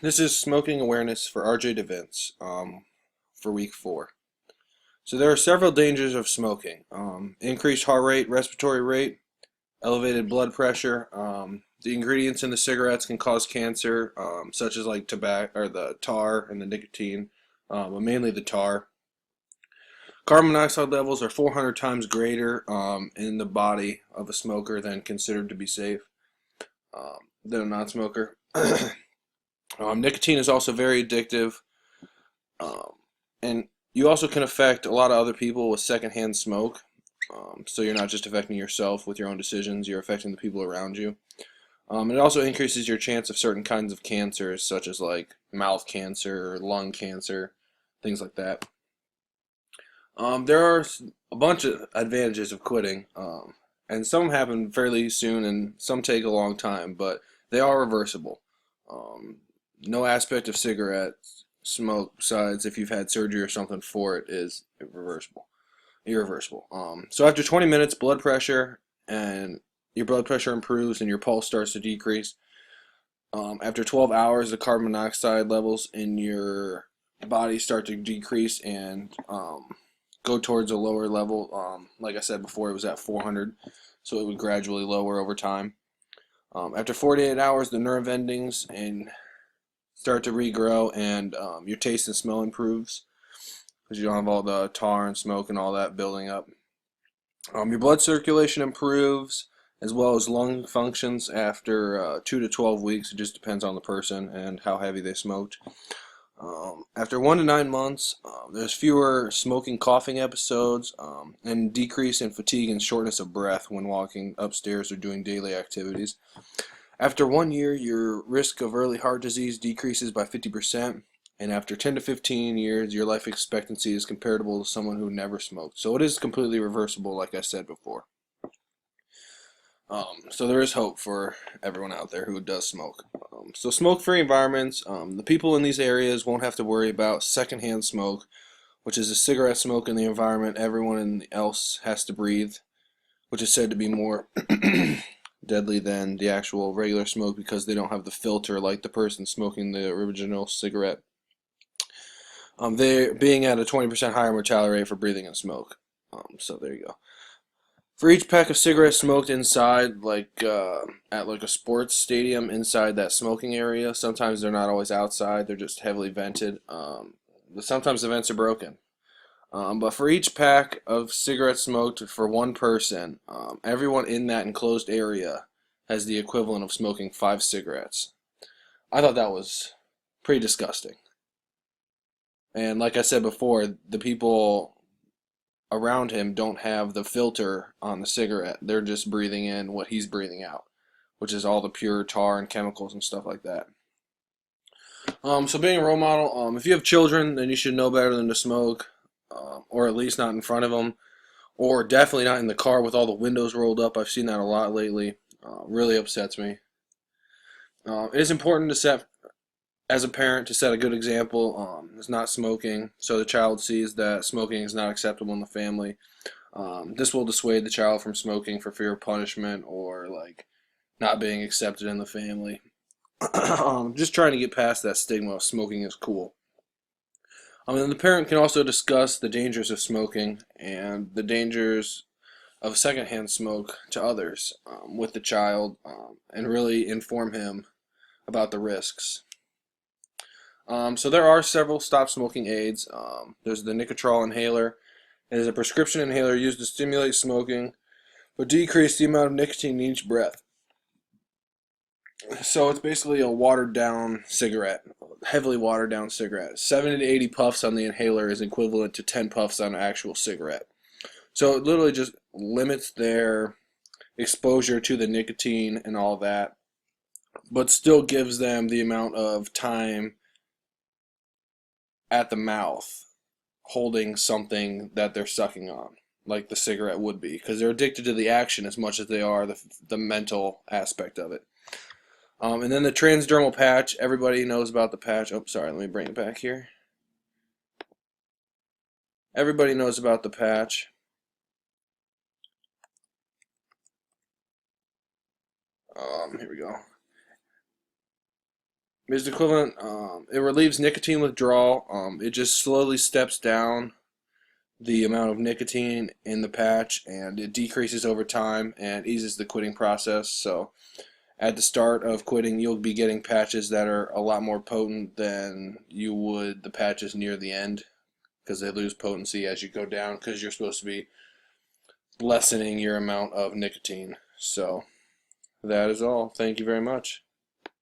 This is smoking awareness for RJ DeVince for week 4. So there are several dangers of smoking: increased heart rate, respiratory rate, elevated blood pressure. The ingredients in the cigarettes can cause cancer, such as like tobacco or the tar and the nicotine, but mainly the tar. Carbon monoxide levels are 400 times greater in the body of a smoker than considered to be safe than a non-smoker. Nicotine is also very addictive, um, and you also can affect a lot of other people with secondhand smoke. So you're not just affecting yourself with your own decisions; you're affecting the people around you. It also increases your chance of certain kinds of cancers, such as like mouth cancer or lung cancer, things like that. There are a bunch of advantages of quitting, and some happen fairly soon, and some take a long time, but they are reversible. Um, no aspect of cigarette smoke, besides if you've had surgery or something for it, is reversible, irreversible. So after 20 minutes, your blood pressure improves and your pulse starts to decrease. After 12 hours, the carbon monoxide levels in your body start to decrease and go towards a lower level. Like I said before, it was at 400, so it would gradually lower over time. After 48 hours, the nerve endings and start to regrow, and your taste and smell improves because you don't have all the tar and smoke and all that building up. Your blood circulation improves as well as lung functions after 2 to 12 weeks. It just depends on the person and how heavy they smoked. After 1 to 9 months, there's fewer smoking coughing episodes and decrease in fatigue and shortness of breath when walking upstairs or doing daily activities. After 1 year, your risk of early heart disease decreases by 50%, and after 10 to 15 years, your life expectancy is comparable to someone who never smoked. So it is completely reversible, like I said before. So there is hope for everyone out there who does smoke. So smoke-free environments, the people in these areas won't have to worry about secondhand smoke, which is the cigarette smoke in the environment everyone else has to breathe, which is said to be more deadly than the actual regular smoke because they don't have the filter like the person smoking the original cigarette. They're being at a 20% higher mortality rate for breathing in smoke. So there you go. For each pack of cigarettes smoked inside, like at like a sports stadium inside that smoking area, sometimes they're not always outside, they're just heavily vented. But sometimes the vents are broken. But for each pack of cigarettes smoked for one person, everyone in that enclosed area has the equivalent of smoking 5 cigarettes. I thought that was pretty disgusting. And like I said before, the people around him don't have the filter on the cigarette. They're just breathing in what he's breathing out, which is all the pure tar and chemicals and stuff like that. So being a role model, if you have children, then you should know better than to smoke, or at least not in front of them, or definitely not in the car with all the windows rolled up. I've seen that a lot lately. Really upsets me. It is important to set, as a parent, to set a good example. It's not smoking, so the child sees that smoking is not acceptable in the family. This will dissuade the child from smoking for fear of punishment or like not being accepted in the family. Just trying to get past that stigma of smoking is cool. And the parent can also discuss the dangers of smoking and the dangers of secondhand smoke to others with the child and really inform him about the risks. So there are several stop smoking aids. There's the Nicotrol inhaler. It is a prescription inhaler used to stimulate smoking but decrease the amount of nicotine in each breath. So it's basically a watered down cigarette, heavily watered down cigarette. 70 to 80 puffs on the inhaler is equivalent to 10 puffs on an actual cigarette. So it literally just limits their exposure to the nicotine and all that, but still gives them the amount of time at the mouth holding something that they're sucking on, like the cigarette would be, because they're addicted to the action as much as they are the mental aspect of it. And then the transdermal patch, everybody knows about the patch. Oh, sorry, let me bring it back here. Everybody knows about the patch. Here we go. is equivalent. It relieves nicotine withdrawal. It just slowly steps down the amount of nicotine in the patch, and it decreases over time and eases the quitting process. So at the start of quitting, you'll be getting patches that are a lot more potent than you would the patches near the end, because they lose potency as you go down, because you're supposed to be lessening your amount of nicotine. So that is all. Thank you very much.